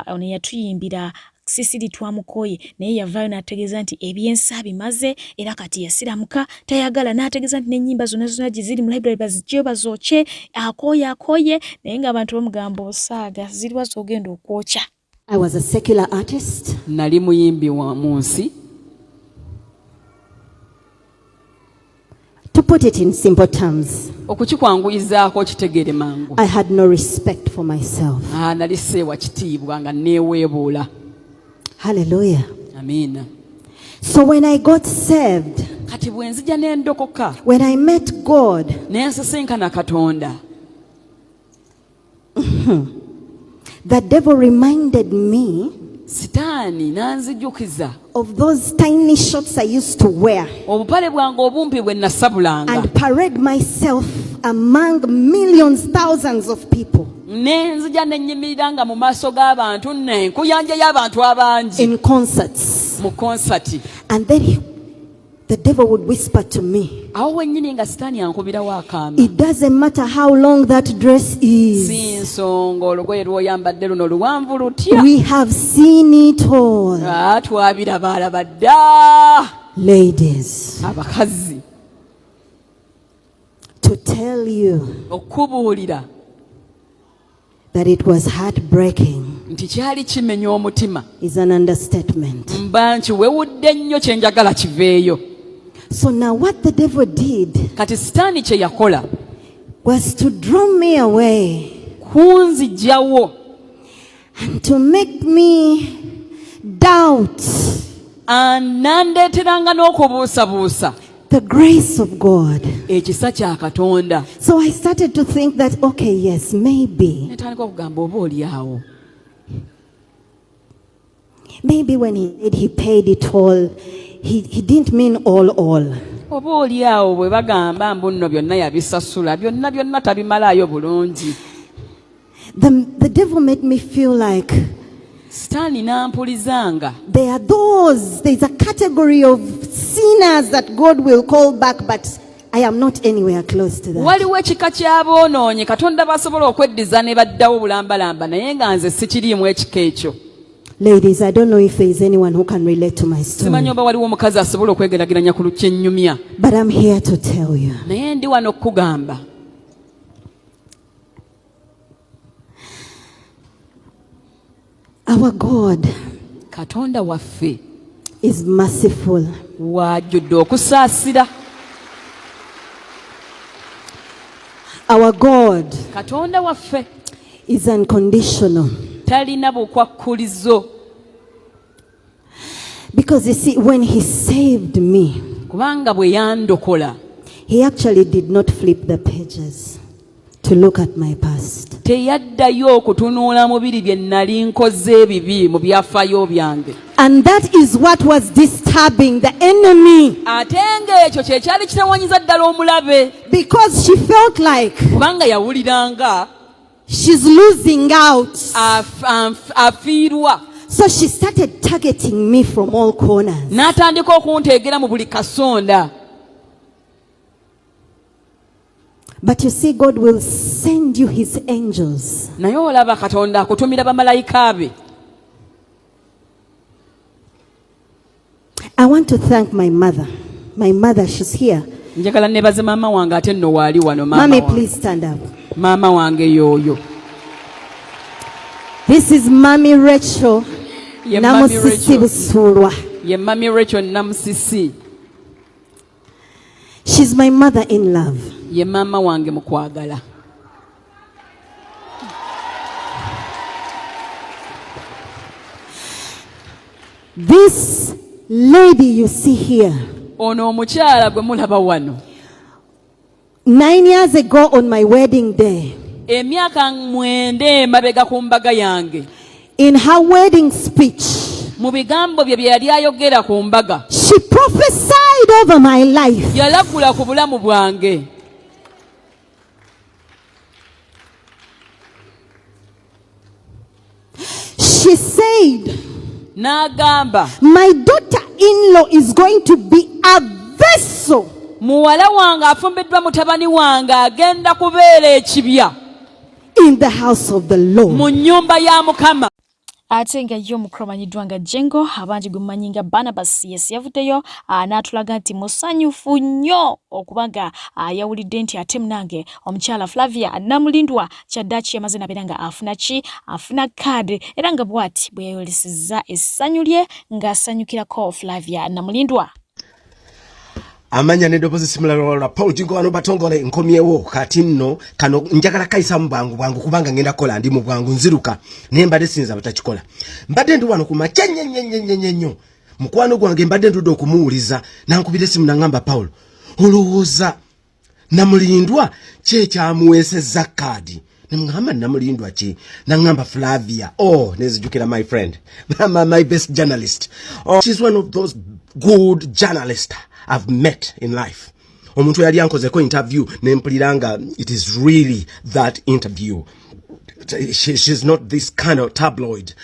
Speaker 3: ono yatuyimbira Sisiri Twamukoye naye yavaayo n'ategeeza nti ebyensa bimaze era kati yasiramuka tayagala n'ategeeza nti n'ennyimba zonna ziri mu library bazijjeyo bazooke akooye naye ng'abantu bamugamba osaaga ziriwa z'ogenda okwokya.
Speaker 8: I was a secular artist.
Speaker 9: Nali muyimbi wa munsi.
Speaker 8: To put it in simple terms,
Speaker 9: okukikwanguyizaako kitegere mangu.
Speaker 8: I had no respect for myself.
Speaker 9: Nali seewa kitiibwa nga neeweebuula.
Speaker 8: Hallelujah.
Speaker 9: Amina.
Speaker 8: So when I got saved,
Speaker 9: kati bwe nzija n'endokoka,
Speaker 8: when I met God,
Speaker 9: n'ensisinkana Katonda,
Speaker 8: the devil reminded me
Speaker 9: Sitaani n'anzijukiza
Speaker 8: of those tiny shorts I used to wear
Speaker 9: obupale bwange obumpi bwe nasabulanga
Speaker 8: and parade myself among millions, thousands of people.
Speaker 9: Nenzija nenyimiriranga mu maaso g'abantu nenkuyanja y'abantu abangi
Speaker 8: in concerts.
Speaker 9: Mu konsati.
Speaker 8: And then the devil would whisper to me,
Speaker 9: awo wennyini nga Sitaani ankubirawo akaama.
Speaker 8: It doesn't matter how long that dress is.
Speaker 9: Si nsonga olugoye lw'oyambadde luno luwanvu lutya.
Speaker 8: We have seen it all.
Speaker 9: Twabiraba dda.
Speaker 8: Ladies,
Speaker 9: abakazi,
Speaker 8: to tell you
Speaker 9: okubuulira
Speaker 8: that it was heartbreaking
Speaker 9: nti kyali kimenya omutima
Speaker 8: is an understatement.
Speaker 9: Mba nkiwewudde nnyo kye njagala kiveeyo.
Speaker 8: So now what the devil did
Speaker 9: kati Sitaani kye yakola
Speaker 8: was to draw me away
Speaker 9: kunzijjawo
Speaker 8: and to make me doubt
Speaker 9: nandeeteranga n'okubuusabuusa
Speaker 8: the grace of God.
Speaker 9: Ekisa kya Katonda.
Speaker 8: So I started to think that, okay, yes, maybe.
Speaker 9: Netandika okugamba oba oli awo.
Speaker 8: Maybe when he paid it all, he didn't mean all.
Speaker 9: oba oli awo bwe bagamba mbu nno byonna yabisasula byonna tabimalaayo bulungi.
Speaker 8: The devil made me feel like
Speaker 9: Sitaani n'ampulizanga
Speaker 8: there's a category of sinners that God will call back, but I am not anywhere close to that.
Speaker 9: waliwo ekika ky'aboonoonyi Katonda basobola okweddiza ne baddawo bulambalamba naye nga nze sikiriimu ekika ekyo.
Speaker 8: Ladies, I don't know if there is anyone who can relate to my story.
Speaker 9: Simanyi oba waliwo omukazi asobola okwegeragiranya ku lukyennyumya.
Speaker 8: But I'm here to tell you.
Speaker 9: Naye ndi wano okugamba.
Speaker 8: Our God
Speaker 9: Katonda waffe
Speaker 8: is merciful.
Speaker 9: wajjudde okusaasira.
Speaker 8: Our God
Speaker 9: Katonda waffe
Speaker 8: is unconditional.
Speaker 9: talina bukwakkulizo.
Speaker 8: Because you see, when he saved me,
Speaker 9: Kubanga bwe yandokola
Speaker 8: he actually did not flip the pages to look at my past.
Speaker 9: teyaddayo okutunuula mu biri bye nnali nkoze ebibi mu byafaayo byange.
Speaker 8: And that is what was disturbing the enemy.
Speaker 9: Ate ng'ekyo kye kyali kitawanyiza ddala omulabe.
Speaker 8: Because she felt like
Speaker 9: Kubanga yawuliranga
Speaker 8: she's losing out.
Speaker 9: afiirwa.
Speaker 8: So she started targeting me from all corners.
Speaker 9: N'atandika okunteegera mu buli kasonda.
Speaker 8: But you see, God will send you his angels.
Speaker 9: Naye olaba Katonda akutumira bamalayika be.
Speaker 8: I want to thank my mother. My mother, she's here.
Speaker 9: Njagala nebaze maama wange ate nno waali wano maama
Speaker 8: Mommy,
Speaker 9: wange.
Speaker 8: please stand up.
Speaker 9: Maama wange y'oyo.
Speaker 8: This is Mommy Rachel.
Speaker 9: Ye Mami
Speaker 8: Namusisi
Speaker 9: Rachel.
Speaker 8: Busurwa.
Speaker 9: Ye Mami Rachel Namusisi.
Speaker 8: She's my mother in love.
Speaker 9: Ye maama wange mu kwagala.
Speaker 8: This lady you see here,
Speaker 9: Ono omukyala gwe mulaba wano.
Speaker 8: 9 years ago on my wedding day,
Speaker 9: Emyaka 9 emabega ku mbaga yange.
Speaker 8: in her wedding speech,
Speaker 9: Mu bigambo bye bye yali ayogera ku mbaga.
Speaker 8: she prophesied over my life.
Speaker 9: Yalagula ku bulamu bwange.
Speaker 8: She said,
Speaker 9: N'agamba
Speaker 8: my daughter-in-law is going to be a vessel
Speaker 9: muwala wange afumbiddwa mutabani wange agenda kubeera ekibya
Speaker 8: in the house of the Lord.
Speaker 9: mu nnyumba ya Mukama.
Speaker 3: Ate nga yo mukulu amanyiddwa nga Jengo abangi gwe mumanyi nga Barnabas yavuddeyo n'atulaga nti musanyufu nnyo okuba nga yawulidde nti ate munange omukyala Flavia Namulindwa kyaddaaki yamaze nabeera nga afuna kaadi era nga bw'ati bwe yayolesezza essanyu lye ng'asanyukirako Flavia Namulindwa.
Speaker 10: Amanya nedopozi simula Paul Jingo wano batongole nkomyewo kati nno kano njagala kaisa bwangu kubanga ngenda kola ndi mu bwangu nziruka nemba desinza batakikola mbadde ndi wano kuma chenyenyenyenyenyo mukwano gwange mbadde ndudo okumuwuliza nankubire simu nangamba Paul olowooza Namulindwa kye kyamuweesezza kaadi nemugamba Namulindwa ki nangamba Flavia nezijukira my friend my best journalist she's one of those good journalists I've met in life. Omuntu yali ankozeko interview nempuliranga it is really that interview. She's not this kind of tabloid.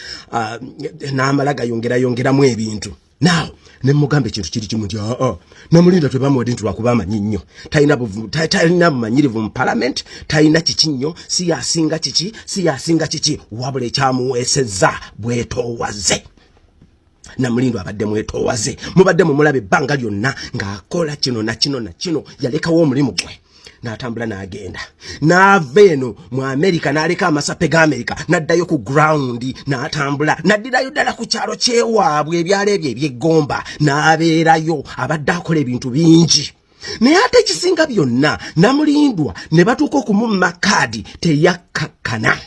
Speaker 10: Namalaga yongera mu ebintu. Now, nemugambe kintu kiri kimu nti Namulindwa twebamuwadde nti lwakuba amanyi nnyo. Talina bumanyirivu mu parliament, talina kiki nnyo, si yasinga kiki, wabula ekyamuweesezza bwetoowaze. Namulindwa abadde mwetoowaze mubadde mumulabe ebbanga lyonna ng'akola kino na kino yalekawo omulimu gwe n'atambula n'agenda n'ava eno mu America n'aleka amasape g'America n'addayo ku ground n'atambula n'addirayo ddala ku kyalo kyewaabwe ebyalo ebyo eby'eggomba n'abeerayo abadde akola ebintu bingi naye ate ekisinga byonna Namulindwa ne batuuka okumumma kaadi teyakkakkana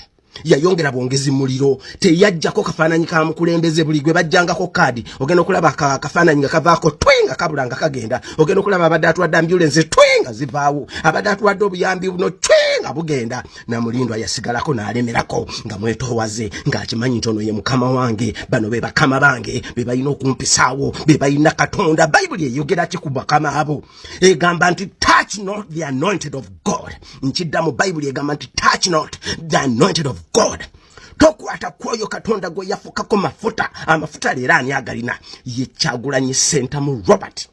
Speaker 10: yayongera bongezi muliro teyajjako kafaananyi ka mukulembeze buli gwe bajjangako kadi ogenda okulaba kafaananyi nga kavaako twenga kabulanga kagenda ogenda okulaba abadde atwadde ambulance twenga zivaawo abadde atwadde obuyambi buno twenga bugenda Namulindwa yasigalako n'alemerako nga mwetoowaze ng'akimanyi nti ono ye mukama wange bano be bakama bange be balina okumpisaawo be balina Katonda Bayibuli eyogera ki ku bakama abo egamba nti touch not the anointed of God nkiddamu Bayibuli egamba nti touch not the anointed of God tokwata kwoyo Katonda gwe yafukako amafuta leero ani agalina ye Kyagulanyi Sentamu Robert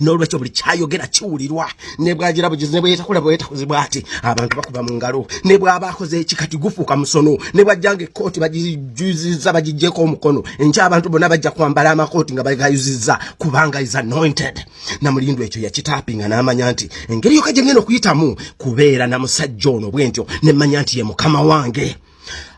Speaker 10: n'olwekyo buli kyayogera kiwulirwa ne bwagira bugizi ne bweyitakola bweyitakozibwa ati abantu bakuba mu ngalo ne bw'aba akoze ekikati gufuuka musono ne bwajjanga ekkooti bagijuziza bagijjeko omukono enkya abantu bonna bajja kwambala amakooti nga bagayuzizza kubanga is anointed Namulindwa ekyo yakitaapinga n'amanya nti engeri yokka gye ngenda okuyitamu kubeera na musajja ono bwentyo ne mmanya nti ye mukama wange.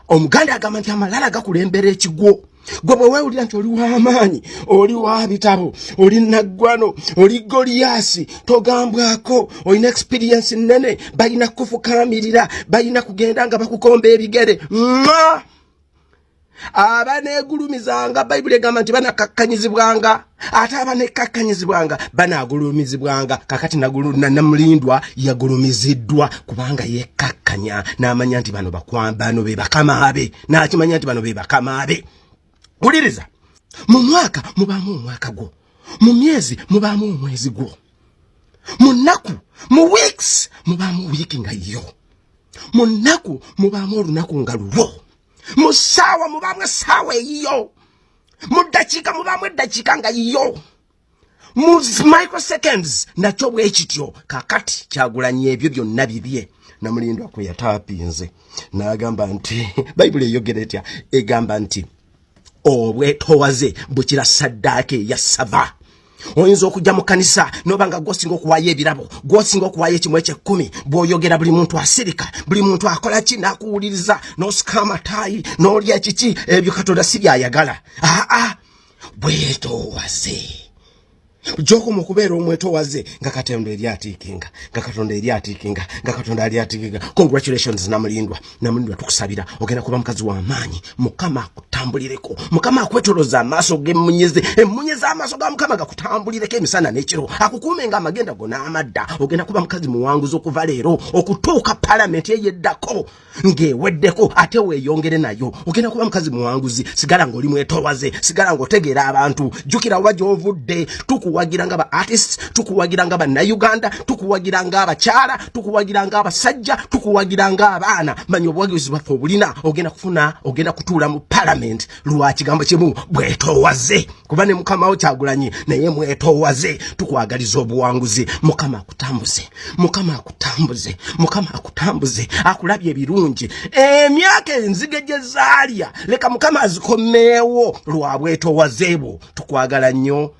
Speaker 10: Omuganda agamba nti amalala gakulembera ekigwo gwe bwe weewulira nti oli w'amaanyi oli wa bitabo oli naggwano oli Goliyasi togambwako olina experience nnene balina kufukaamirira balina kugenda nga bakukomba ebigere abaneegulumizanga Bayibuli egamba nti banakakkanyizibwanga ate abanekakkanyizibwanga banaagulumizibwanga kakati Namulindwa yagulumiziddwa kubanga yekkakkanya n'amanya nti bano bakwambano be bakama abe n'akimanya nti bano be bakama abe. Uliriza mu mwaka mubaamu omwaka gwo mu myezi mubaamu omwezi gwo mu nnaku mu weeks mubaamu wiiki nga yo mu nnaku mubaamu olunaku nga lulwo mu ssaawa mubaamu essaawa eyiyo mu ddakiika mubaamu eddakiika nga yiyo mu microseconds nakyo bwe kityo kakati Kyagulanyi ebyo byonna bibye. Namulindwa kwe yataapinze n'agamba nti Bayibuli eyogera etya egamba nti obwetoowaze bukira saddaaka eyasava. Oyinza okujja mu kanisa noba nga gwosinga okuwaayo ebirabo gwosinga okuwaayo ekimu eky'ekkumi bw'oyogera buli muntu asirika buli muntu akola ki n'akuwuliriza n'osika amataayi n'olya kiki ebyo Katonda si byayagala. Bwetoowaze Joko kubeera omwetoowaze nga Katonda eri atiikinga nga Katonda eri atiikinga nga Katonda ali atiikinga. Congratulations Namulindwa tukusabira ogenda kuba mukazi w'amaanyi Mukama akutambulireko Mukama akwetoloza amaaso g'emmunyeze emmunyeze amaaso ga Mukama gakutambulireko emisana n'ekiro akukuume nga amagenda gonna amadda ogenda kuba mukazi muwanguzi okuva leero okutuuka Parliament eyeddako ng'eweddeko ate weeyongere nayo ogenda kuba mukazi muwanguzi. Sigala ng'oli mwetoowaze sigala ng'otegeera abantu jjukira wa gy'ovudde tukuwagira nga ba artists tukuwagira nga ba Uganda tukuwagira nga abakyala tukuwagira nga abasajja tukuwagira nga abaana manyi obuwagizi bwaffe obulina ogenda kutuula mu Parliament lwa kigambo kimu bwetoowaze kuba ne Mukama wo Kyagulanyi naye mwetoowaze tukwagaliza obuwanguzi. Mukama akutambuze akulabye ebirungi emyaka enzige gye zaalya leka Mukama azikomeewo lwa bwetoowaze bwo tukwagala nnyo.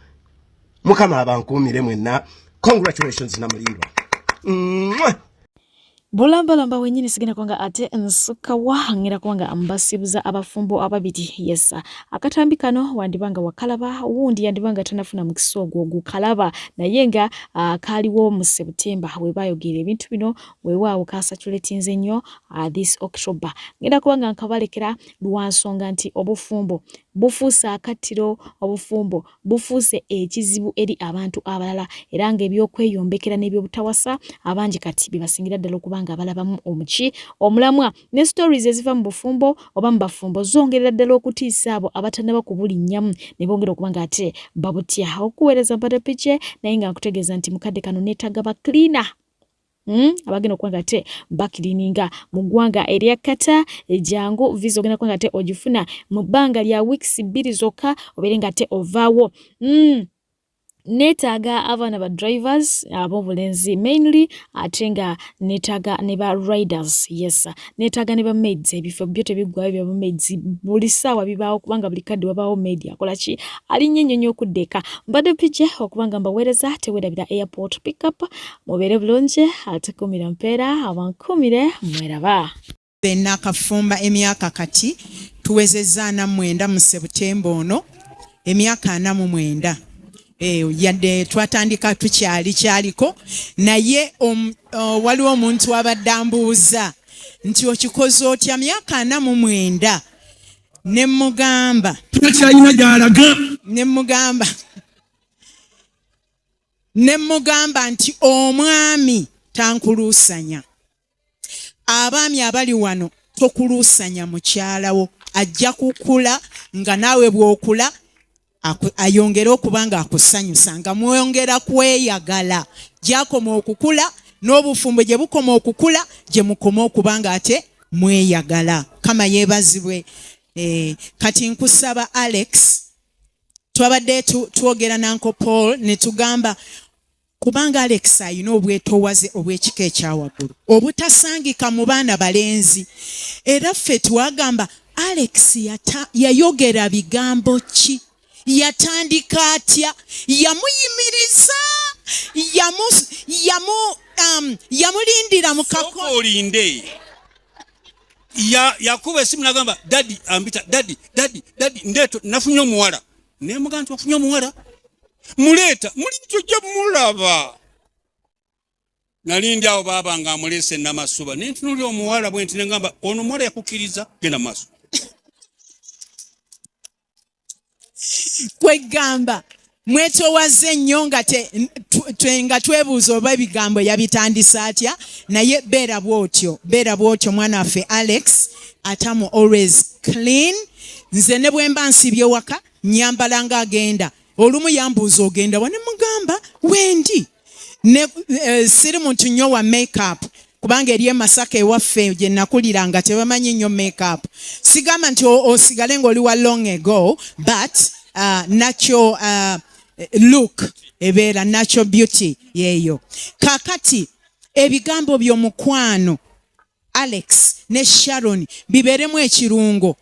Speaker 10: Mukama abankuumire mwenna. Congratulations Namulindwa.
Speaker 3: Bulambalamba wenyini sigenda kwanga ate nsuka wahangera kwanga ambasibuza abafumbo ababiti. Yes, Akatambi kano wandibanga wakalaba wundi yandibanga tanafuna mukiso gukalaba nayenga kaliwo mu September webayogera ebintu bino wewawo kasatulatinze nnyo this October. Ngenda kwanga nkabalekera lwansonga nti obufumbo bufuusa akatiro obufumbo bufuuse ekizibu eri abantu abalala era nga ebyokweyombekera n'ebyobutawasa abangi kati bibasingira ddala okubanga abalabamu omuki omulamwa ne stories eziva mu bufumbo oba mu bafumbo zongerera ddala okutiisa abo abatannaba kubulinnyamu ne bongera okubanga ate babutya okuweereza mpatapice naye nga nkutegeeza nti mukadde kano neetaaga ba cleaner abagenda okwanga te bakilininga mu ggwanga eryakata ejangu visa ogenda kwanga te ogifuna mu bbanga lya weeks 2 zokka obeere nga te ovaawo netaga abaana ba drivers abobulenzi mainly atenga netaga ne ba riders. Yes, netaga ne ba maids ebifo byote bigwayo bya maids buli sawa bibaawo kubanga buli kadde wabaawo maid akola ki ali nyenyenyo okuddeka mbadde pije okubanga mbaweereza tewedabira airport pick up mubere bulungi atukumira mpeera abankumire mweraba
Speaker 11: benna kafumba emyaka kati tuwezezza na 9 mu September ono emyaka 49 yadde twatandika tukyaliko naye waliwo omuntu abadde ambuuza nti okikoze otya myaka 49 ne mugamba
Speaker 10: takyalina gyalaga
Speaker 11: ne mugamba nti omwami tankuluusanya. Abaami abali wano tokuluusanya mukyalawo, ajja kukula nga naawe bw'okula ayongera okuba nga akusanyusa nga mwongera kweyagala. Gyakoma okukula n'obufumbo gye bukoma okukula gye mukoma okuba nga ate mweyagala. Kama yeebazibwe. Kati nkusaba Alex, twabadde twogera na Uncle Paul ne tugamba kubanga Alex ayina obwetoowaze obw'ekika ekyawaggulu obutasangika mu baana balenzi, era ffe twagamba Alex yayogera bigambo ki, yatandika atya, yamuyimiriza, yamulindira mu
Speaker 12: kakolinde yakuba esimu nagamba daddy ambita daddy ndeto nafunye omuwala ne muganda wafunye omuwala muleta tujja mulaba nalindi awo baba nga amulese namasuba nentunuli omuwala bwe ntine ngamba ono muwala yakukiriza genda maso
Speaker 11: kwegamba mwetowaze nnyo nga twebuuza oba ebigambo yabitandisa atya, naye beera bw'otyo mwana waffe Alex atamu always clean. Nze ne bwe mba nsibye waka nyambala nga agenda, olumu yambuuza ogenda wa, ne mugamba wendi siri muntu nnyo wa make-up kubanga eri Masaka ewaffe gye nakulira nga tebamanyi nnyo make-up. Sigamba nti osigale ng'oli wa long ago, but natural look ebeera natural beauty yeeyo. Kakati ebigambo by'omukwano Alex ne Sharon bibeeremu ekirungo.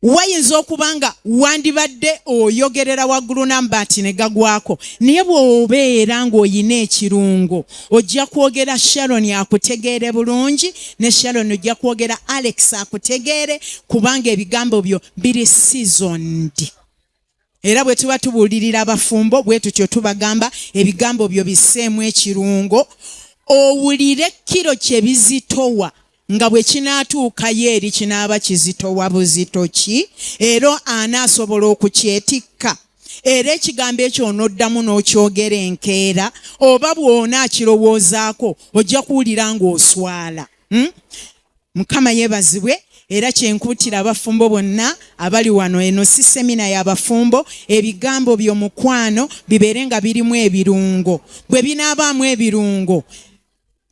Speaker 11: Wayinza okubanga wandibadde oyogerera waggulu n'ambaati ne gagwako, naye bw'obeera ng'oyina ekirungo ojja kwogera Sharon akutegeere bulungi, ne Sharon ojja kwogera Alex akutegeere kubanga ebigambo byo biri seasoned. Era bwe tuba tubuulirira abafumbo bwe tutyo tubagamba ebigambo byo bisseemu ekirungo, owulire kiro kye bizitowa nga bwe kinaatuukayo eri kinaaba kizitowa buzito ki, era anaasobola okukyetikka. Era ekigambo ekyo onoddamu n'okyogera enkeera, oba bw'onaakirowoozaako ojja kuwulira ng'oswala. Mukama yeebazibwe. Era kyenkuutira abafumbo bonna abali wano, eno si semina y'abafumbo, ebigambo by'omukwano bibeere nga birimu ebirungo. Bwe binaabaamu ebirungo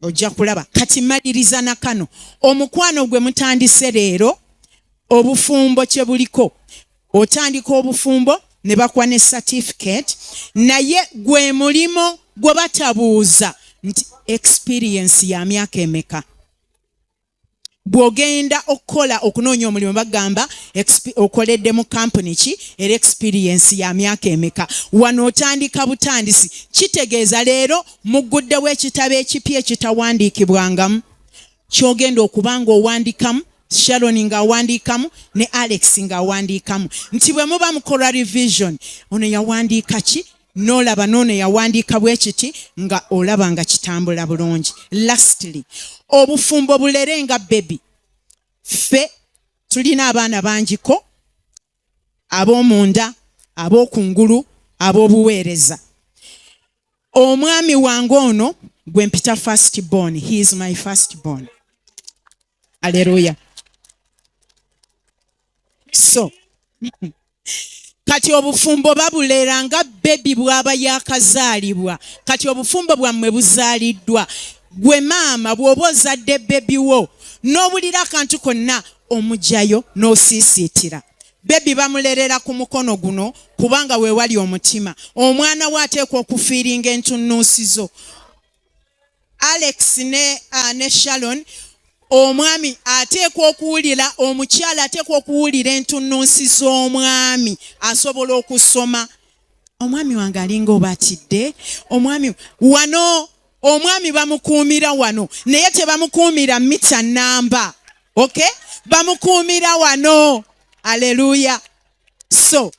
Speaker 11: ojja kulaba. Kati maliriza na kano, omukwano gwe mutandise leero, obufumbo kye buliko, otandika obufumbo ne bakuwa ne certificate, naye gwe mulimo gwe batabuuza nti experience ya myaka emeka. Bw'ogenda okukola okunoonya omulimu bagamba okoledde mu company ki era experience ya myaka emeka. Wano otandika butandisi, kitegeeza leero mugguddewo ekitabo ekipya ekitawandiikibwangamu, kyogenda okubanga owandiikamu, Sharon ng'awandiikamu ne Alex ng'awandiikamu, nti bwe muba mukola revision, ono yawandiika ki, n'olaba n'ono yawandiika bwe kiti, nga olaba nga kitambula bulungi. Lastly, obufumbo bulere nga baby. Ffe tulina abaana bangiko, ab'omunda, ab'okungulu, ab'obuweereza. Omwami wange ono gwe mpita first born, he is my first born. Haleluya. So kati obufumbo babulera nga bebi bw'aba yakazaalibwa. Kati obufumbo bwammwe buzaaliddwa. Gwe maama bw'oba ozadde bebi wo n'obulira akantu konna omugyayo n'osiisiitira. Bebi bamulerera ku mukono guno kubanga we wali omutima. Omwana we ateekwa okufiiringa entunnunsizo. Alex ne Sharon, omwami ateekwa okuwulira, omukyala ateekwa okuwulira entunnunsi z'omwami asobola okusoma. Omwami wange alinga oba atidde, omwami wano, omwami bamukuumira wano naye tebamukuumira mita namba, okay? Bamukuumira wano. Haleluya. So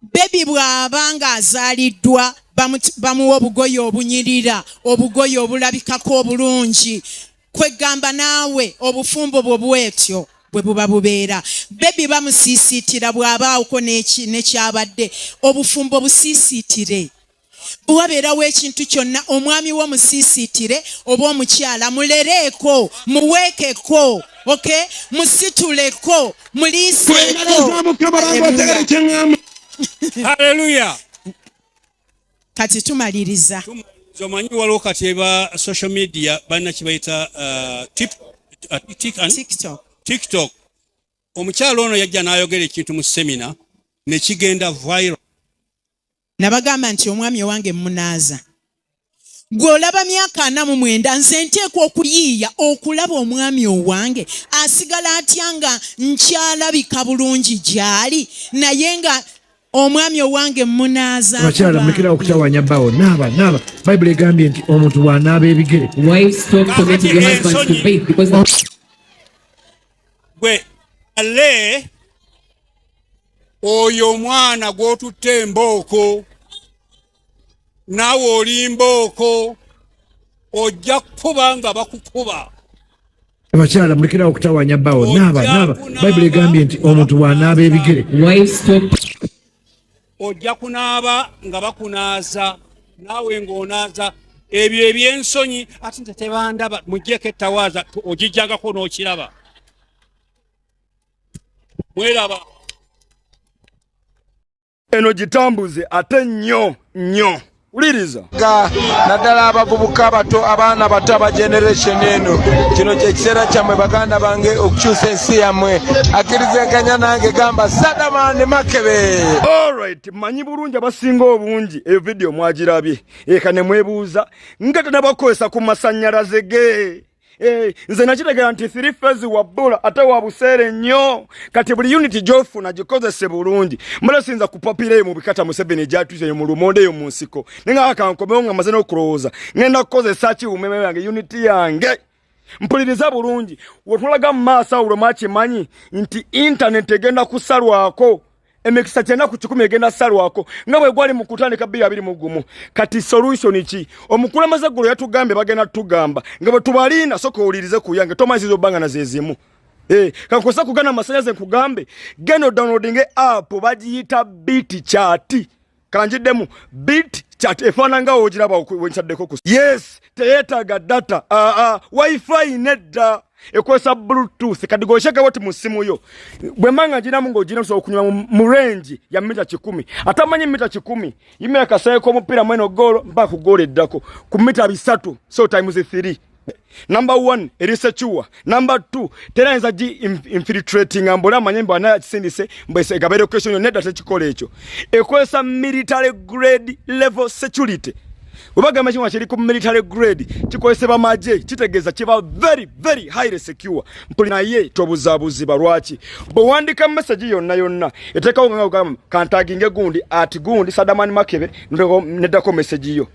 Speaker 11: bebi bw'abanga azaaliddwa bamuwa obugoye obunyirira, obugoye obulabikako obulungi. kwegamba naawe obufumbo bwetyo bwe buba bubeera bebi bamusisiitira bw'abaawuko nekyabadde obufumbo busiisiitire bwabeerawo ekintu kyonna omwami wo musisiitire oba omukyala mulereeko muweekeko okay musituleko muliiseeko
Speaker 12: haleluya
Speaker 11: kati tumaliriza
Speaker 12: zomanyi waliwo kati eba social media balina kibayita TikTok. Omukyalo ono yajja n'ayogera ekintu mu semina ne kigenda viral.
Speaker 11: Nabagamba nti omwami wange munaaza. Gwe olaba myaka 49 nze nteekwa okuyiiya okulaba omwami owange asigala atya nga nkyalabika bulungi gyali naye nga omwami owange munaaza.
Speaker 13: Abakyala mulekera okutawanya bawo naaba Bayibuli egambye nti omuntu bw'anaaba ebigere.
Speaker 12: Gwe ale oyo omwana gw'otutte embooko naawe oli mbooko ojja kukuba nga bakukuba.
Speaker 13: Abakyala mulekera okutawanya bawo naaba Bayibuli egambye nti omuntu bw'anaaba ebigere.
Speaker 12: Ojja kunaaba nga bakunaaza naawe ng'onaaza ebyo ebyensonyi ate nze tebandaba mujjeko ettawaaza ogijjangako n'okiraba. Mweraba
Speaker 14: eno gitambuze ate nnyo uliriza naddala abavubuka abato abaana bato aba generation eno kino kyekiseera kyammwe baganda bange okukyusa ensi yammwe akkirizeganya nange gamba Sadamani Makebe.
Speaker 13: Alright, manyi bulungi abasinga obungi eyo video mwagirabye eka ne mwebuuza nga tenabakozesa ku masannyalaze ge. Nze nakitegera nti 3 phase wabbula ate wa buseere nnyo kati buli unity gy'ofuna gikozese bulungi mbala sinza kupapira mu bikata mu 7 gyatuse mu lumonde yo mu nsiko ninga akankomewo nga maze n'okulowooza ngenda kukozesa ki umeme yange unity yange mpuliriza bulungi wotulaga mu maaso awulo makimanyi nti internet egenda kusalwako emekisa kyenda ku 10 egenda salwako nga bwe gwali mu kutandika 2021 kati solution ki omukulembeze gulo yatugambe bagenda tugamba nga bwe tubalina soko olirize ku yange tomazizo banga na zezimu kankosa kugana masanyaze nkugambe geno downloading app bagiyita Beat Chat kanjiddemu Beat Chat efananga ojiraba wenchaddeko ku yes teyetaga data wifi nedda ekwesa bluetooth kadigosheka wati musimu yo bwemanga jina mungo jina so okunywa mu range ya mita 10 atamanyi mita 10 yime akasaye ko mupira mweno golo mba ku gole ddako ku mita 3 so times 3. Number 1 researchua number 2 teranza ji infiltrating ambola manyemba na sindise mbese gabere question ne data chikole echo ekwesa military grade level security ubaga machimwa chiri ku military grade chikozesebwa maje kitegeza kiba very highly secure mpulina ye tobuzabuzi balwaki bwandika message yonna eteka nganga kantaginge gundi at gundi Sadamani Makebe nedako message yo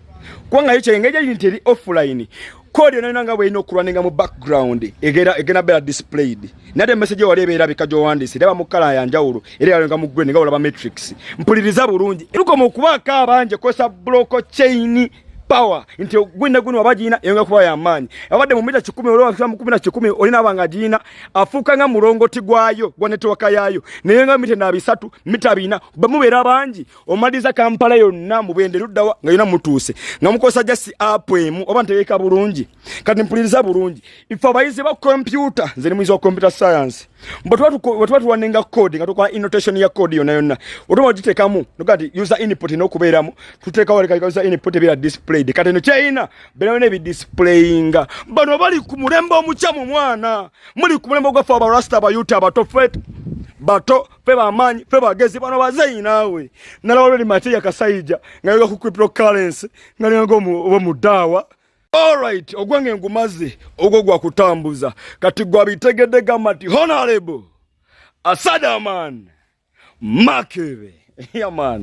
Speaker 13: kwanga yiche engeje interi offline kodi onanga bwe ino kulwaninga mu background egena bela displayed nade message wali ebera bikajo wandisi leba mukala ya njawulo eri alanga mu gwe nga olaba matrix mpuliriza bulungi eruko mu kubaka abanje kosa block chain power nti gwenda guno abajina yenga kuba ya manyi abade mu mita 10 olwa 10 olina abanga jina afuka nga mulongoti gwayo gwa network yayo nenga mita na 3 mita 4 bamubera banji omaliza Kampala yonna mubende luddawa nga yina mutuse nga mukosa just app emu oba nteweka bulungi kati mpuliriza bulungi ifa bayize ba computer nze mwizo wa computer science watu wanenga code nga tukwa annotation ya code yonna otomo jitekamu nokati user input n'okubeeramu tuteka wale user input bila display kati no chaina bena bi displayinga bano bali ku mulembo omuchamu mwana muli ku mulembo gwa fa ba rasta ba YouTube bato peba amanyi peba gezi bano bazayi nawe nala wali mate ya kasaija nga ku cryptocurrency nga ngo mu dawa. Alright, ogwange ngumaze ogwo gwa kutambuza kati gwa bitegedde gamati honorable Sadamani Makebe. Yeah man.